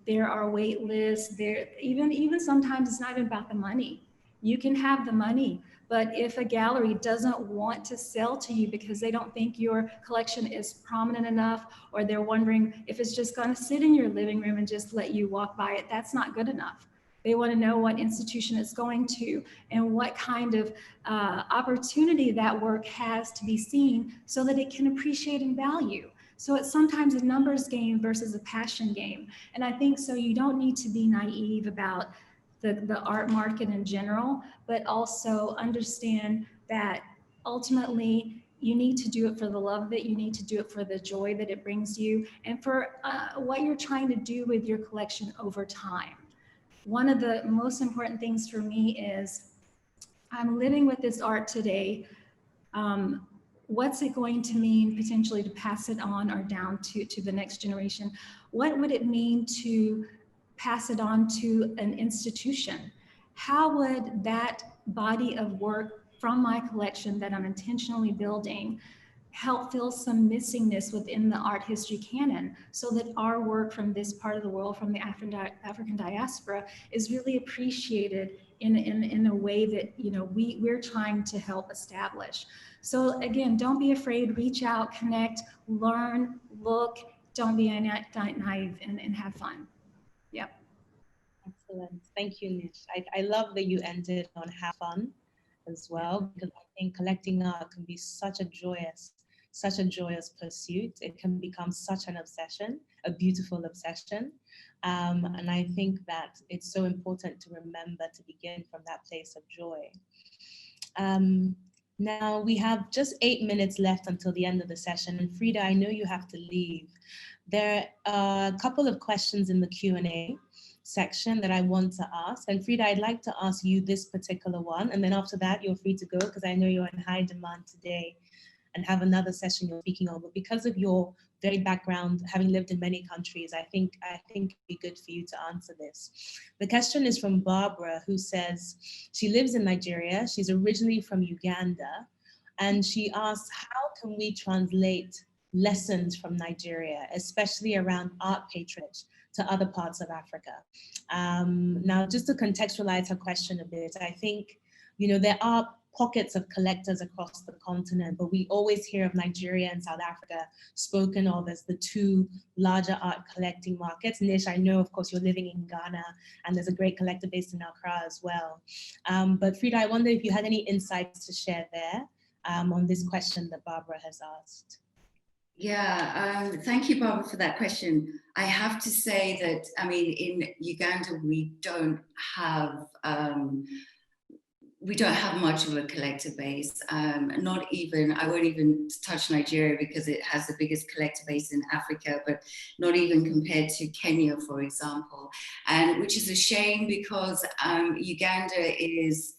There are wait lists. Even sometimes it's not even about the money. You can have the money, but if a gallery doesn't want to sell to you because they don't think your collection is prominent enough, or they're wondering if it's just going to sit in your living room and just let you walk by it, that's not good enough. They want to know what institution it's going to and what kind of opportunity that work has to be seen so that it can appreciate and value. So it's sometimes a numbers game versus a passion game. And I think so you don't need to be naive about the art market in general, but also understand that ultimately you need to do it for the love of it, you need to do it for the joy that it brings you, and for what you're trying to do with your collection over time. One of the most important things for me is I'm living with this art today what's it going to mean potentially to pass it on or down to the next generation? What would it mean to pass it on to an institution? How would that body of work from my collection that I'm intentionally building help fill some missingness within the art history canon, so that our work from this part of the world, from the African diaspora, is really appreciated in a way that, you know, we're trying to help establish. So again, don't be afraid, reach out, connect, learn, look, don't be naive, and have fun. Yep. Excellent. Thank you, Nish. I love that you ended on have fun as well, because I think collecting art can be such a joyous pursuit. It can become such an obsession, a beautiful obsession. And I think that it's so important to remember to begin from that place of joy. Now we have just 8 minutes left until the end of the session. And Freda, I know you have to leave. There are a couple of questions in the Q&A section that I want to ask. And Freda, I'd like to ask you this particular one. And then after that, you're free to go, because I know you're in high demand today and have another session you're speaking on. But because of your varied background, having lived in many countries, I think it'd be good for you to answer this. The question is from Barbara, who says she lives in Nigeria. She's originally from Uganda. And she asks, how can we translate lessons from Nigeria, especially around art patronage, to other parts of Africa? Now, just to contextualize her question a bit, I think, you know, there are pockets of collectors across the continent, but we always hear of Nigeria and South Africa spoken of as the two larger art collecting markets. Nish, I know, of course, you're living in Ghana, and there's a great collector based in Accra as well. But Freda, I wonder if you had any insights to share there on this question that Barbara has asked. Yeah, thank you, Barbara, for that question. I have to say that, I mean, in Uganda, we don't have much of a collector base. Not even, I won't even touch Nigeria because it has the biggest collector base in Africa, but not even compared to Kenya, for example. And which is a shame, because Uganda is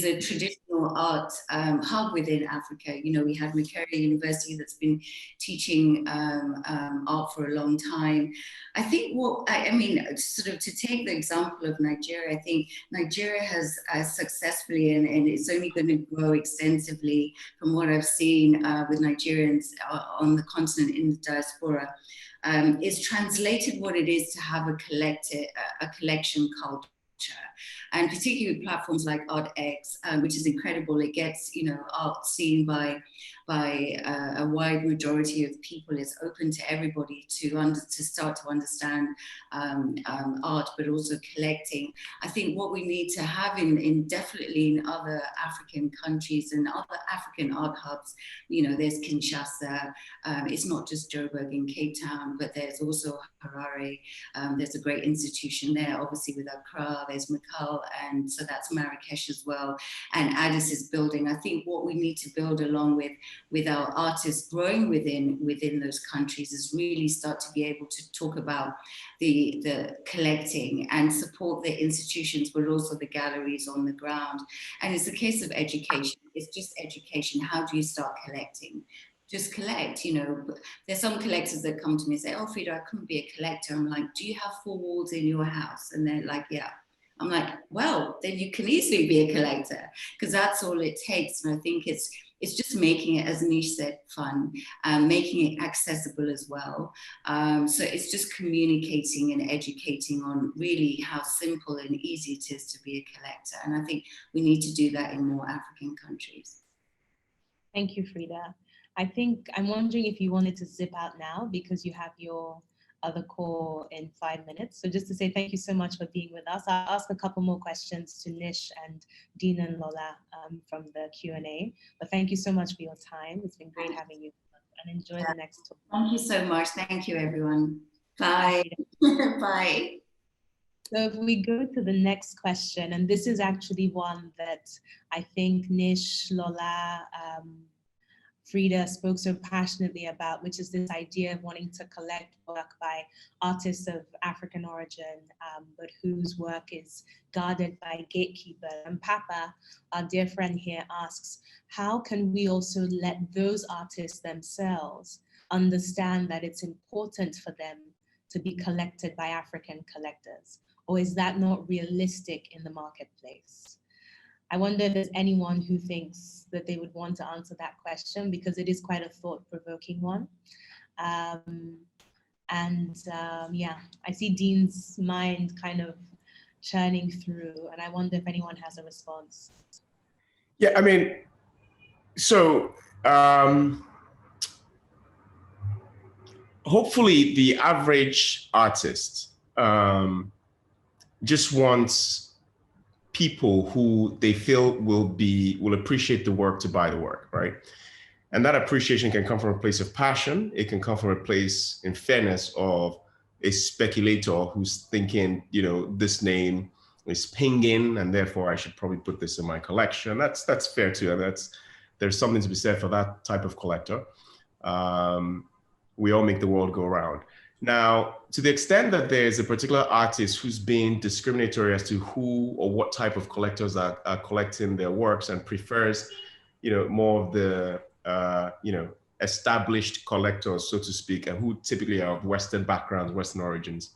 a traditional art hub within Africa. You know, we have Makerere University that's been teaching art for a long time. I think I mean, sort of to take the example of Nigeria, I think Nigeria has successfully, and it's only going to grow extensively from what I've seen with Nigerians on the continent in the diaspora, is translated what it is to have a collection culture. And particularly with platforms like ArtX, which is incredible. It gets, you know, art seen by a wide majority of people. It's open to everybody to start to understand art, but also collecting. I think what we need to have definitely in other African countries and other African art hubs, you know, there's Kinshasa. It's not just Joburg and Cape Town, but there's also Harare. There's a great institution there, obviously with Accra. There's Makal, and so that's Marrakesh as well. And Addis is building. I think what we need to build along with our artists growing within those countries is really start to be able to talk about the collecting and support the institutions, but also the galleries on the ground. And it's a case of education. It's just education. How do you start collecting? Just collect, you know. There's some collectors that come to me and say, oh, Freda, I couldn't be a collector. I'm like, do you have 4 walls in your house? And they're like, yeah. I'm like, well, then you can easily be a collector, because that's all it takes. And I think it's just making it, as Nish said, fun, making it accessible as well. So it's just communicating and educating on really how simple and easy it is to be a collector. And I think we need to do that in more African countries. Thank you, Freda. I'm wondering if you wanted to zip out now, because you have your other call in 5 minutes. So just to say thank you so much for being with us. I'll ask a couple more questions to Nish and Deen and Lola from the Q&A. But thank you so much for your time. It's been great having you, and enjoy the next talk. Thank you so much. Thank you, everyone. Bye. Bye. So if we go to the next question, and this is actually one that I think Nish, Lola, Freda spoke so passionately about, which is this idea of wanting to collect work by artists of African origin, but whose work is guarded by gatekeepers. And Papa, our dear friend here, asks, how can we also let those artists themselves understand that it's important for them to be collected by African collectors? Or is that not realistic in the marketplace? I wonder if there's anyone who thinks that they would want to answer that question, because it is quite a thought-provoking one. Yeah, I see Dean's mind kind of churning through, and I wonder if anyone has a response. Yeah, I mean, so hopefully the average artist just wants people who they feel will appreciate the work to buy the work, right? And that appreciation can come from a place of passion. It can come from a place, in fairness, of a speculator who's thinking, you know, this name is pinging, and therefore I should probably put this in my collection. That's fair too. I mean, there's something to be said for that type of collector. We all make the world go round. Now, to the extent that there's a particular artist who's being discriminatory as to who or what type of collectors are collecting their works and prefers, you know, more of the, you know, established collectors, so to speak, and who typically are of Western backgrounds, Western origins.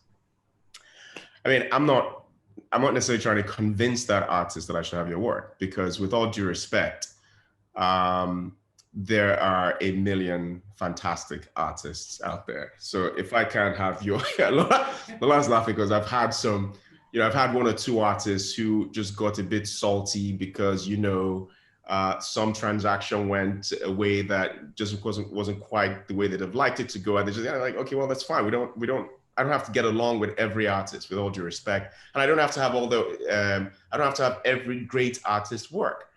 I mean, I'm not necessarily trying to convince that artist that I should have your work, because with all due respect, there are a million fantastic artists out there. So if I can't have your, Lola's laughing because I've had some, you know, I've had one or two artists who just got a bit salty because, you know, some transaction went a way that just wasn't quite the way that they've liked it to go. And they're just like, okay, well, that's fine. I don't have to get along with every artist, with all due respect. And I don't have to have I don't have to have every great artist work.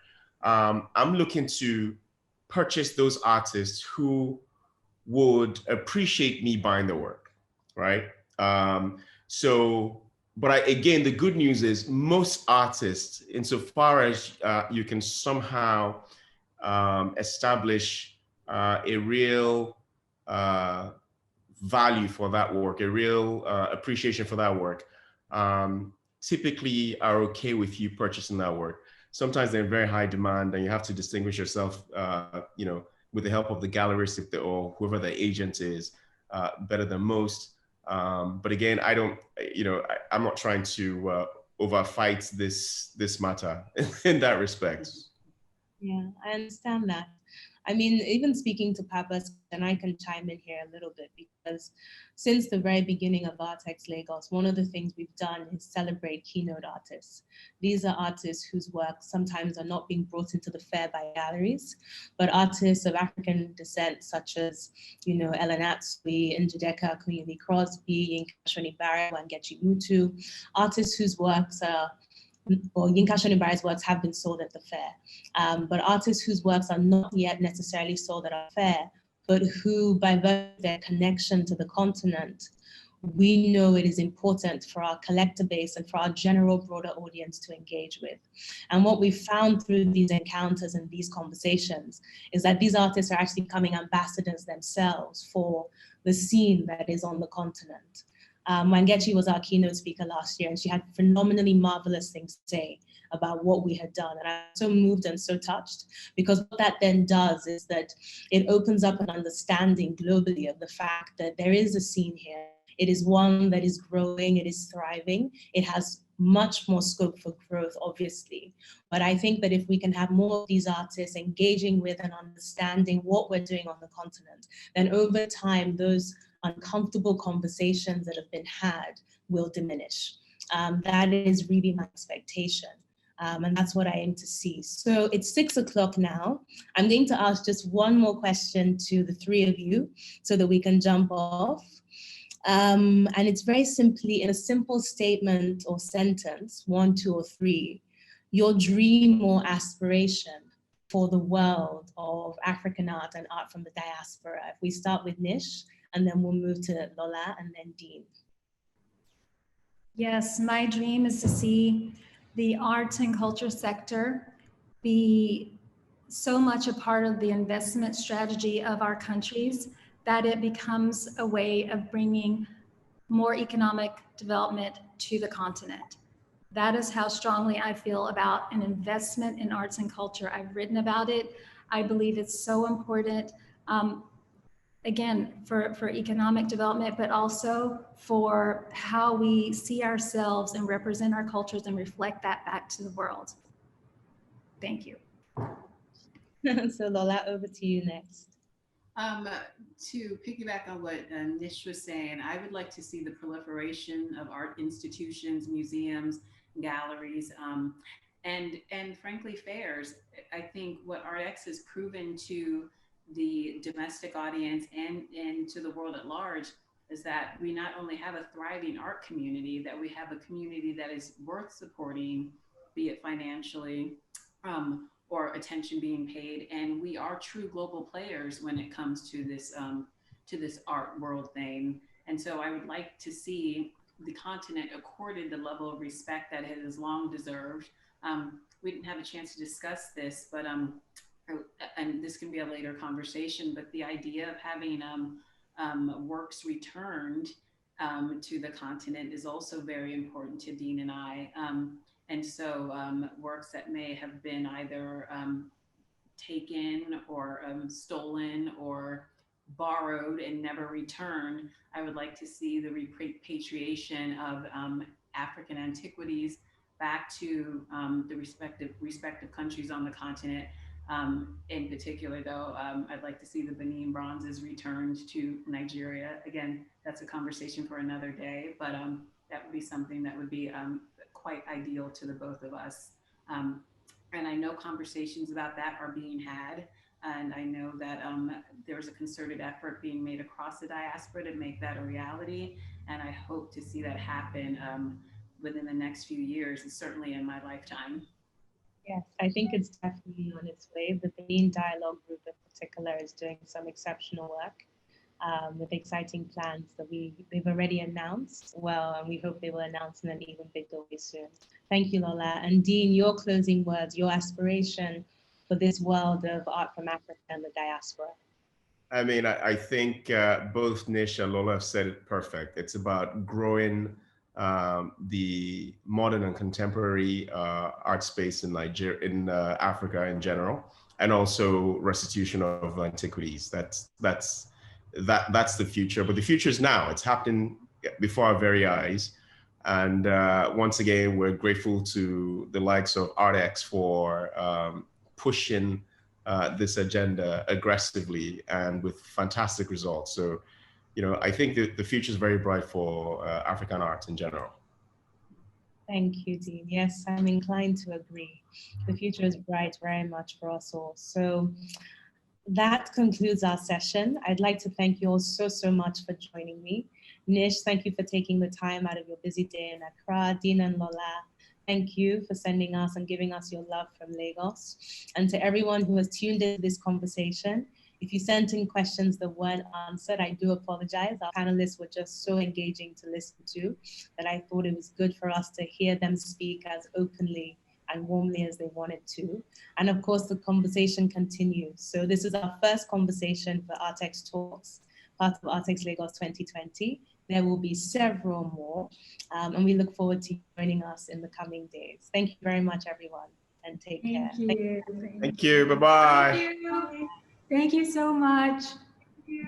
I'm looking to purchase those artists who would appreciate me buying the work, right? But again, the good news is most artists, insofar as you can somehow establish a real value for that work, a real appreciation for that work, typically are okay with you purchasing that work. Sometimes they're in very high demand and you have to distinguish yourself, you know, with the help of the gallerist or whoever the agent is, better than most. But again, I don't, you know, I'm not trying to overfight this matter in that respect. Yeah, I understand that. I mean, even speaking to Papas, and I can chime in here a little bit, because since the very beginning of Artex Lagos, one of the things we've done is celebrate keynote artists. These are artists whose work sometimes are not being brought into the fair by galleries, but artists of African descent, such as, you know, Ellen Atsui, Njideka Akunyili Crosby, Yinka Shonibare, Wangechi Mutu, artists whose works are, or Yinka Shonibari's works have been sold at the fair, but artists whose works are not yet necessarily sold at a fair, but who, by virtue of their connection to the continent, we know it is important for our collector base and for our general broader audience to engage with. And what we found through these encounters and these conversations is that these artists are actually becoming ambassadors themselves for the scene that is on the continent. Wangechi was our keynote speaker last year, and she had phenomenally marvelous things to say about what we had done. And I'm so moved and so touched, because what that then does is that it opens up an understanding globally of the fact that there is a scene here. It is one that is growing, it is thriving. It has much more scope for growth, obviously. But I think that if we can have more of these artists engaging with and understanding what we're doing on the continent, then over time, those uncomfortable conversations that have been had will diminish. That is really my expectation. And that's what I aim to see. So it's 6 o'clock now. I'm going to ask just one more question to the three of you so that we can jump off. And it's very simply, in a simple statement or sentence, 1, 2, or 3, your dream or aspiration for the world of African art and art from the diaspora. If we start with Nish, and then we'll move to Lola and then Deen. Yes, my dream is to see the arts and culture sector be so much a part of the investment strategy of our countries that it becomes a way of bringing more economic development to the continent. That is how strongly I feel about an investment in arts and culture. I've written about it. I believe it's so important, again, for economic development, but also for how we see ourselves and represent our cultures and reflect that back to the world. Thank you. So Lola, over to you next. To piggyback on what Nish was saying, I would like to see the proliferation of art institutions, museums, galleries, and frankly fairs. I think what ArtX has proven to the domestic audience and to the world at large is that we not only have a thriving art community, that we have a community that is worth supporting, be it financially, or attention being paid, and we are true global players when it comes to this art world thing. And so I would like to see the continent accorded the level of respect that it has long deserved. We didn't have a chance to discuss this, but and this can be a later conversation, but the idea of having works returned to the continent is also very important to Deen and I. And so works that may have been either taken or stolen or borrowed and never returned, I would like to see the repatriation of African antiquities back to the respective countries on the continent. In particular, though, I'd like to see the Benin bronzes returned to Nigeria. Again, that's a conversation for another day, but that would be something that would be quite ideal to the both of us. And I know conversations about that are being had. And I know that there's a concerted effort being made across the diaspora to make that a reality. And I hope to see that happen within the next few years, and certainly in my lifetime. Yes, I think it's definitely on its way. The Benin Dialogue Group in particular is doing some exceptional work with exciting plans that they've already announced. Well, and we hope they will announce in an even bigger way soon. Thank you, Lola. And Deen, your closing words, your aspiration for this world of art from Africa and the diaspora. I mean, I think both Nish and Lola have said it perfect. It's about growing the modern and contemporary art space in Nigeria, in Africa in general, and also restitution of antiquities. That's the future. But the future is now. It's happening before our very eyes. And once again, we're grateful to the likes of ArtX for pushing this agenda aggressively and with fantastic results. So, you know, I think that the future is very bright for African art in general. Thank you, Deen. Yes, I'm inclined to agree. The future is bright very much for us all. So that concludes our session. I'd like to thank you all so much for joining me. Nish, thank you for taking the time out of your busy day in Accra. Deen and Lola, thank you for sending us and giving us your love from Lagos. And to everyone who has tuned into this conversation, if you sent in questions that weren't answered, I do apologize. Our panelists were just so engaging to listen to that I thought it was good for us to hear them speak as openly and warmly as they wanted to. And of course, the conversation continues. So this is our first conversation for ArtX Talks, part of ArtX Lagos 2020. There will be several more, and we look forward to joining us in the coming days. Thank you very much, everyone, and take care. Thank you. Thank you. Bye-bye. Thank you so much. Thank you.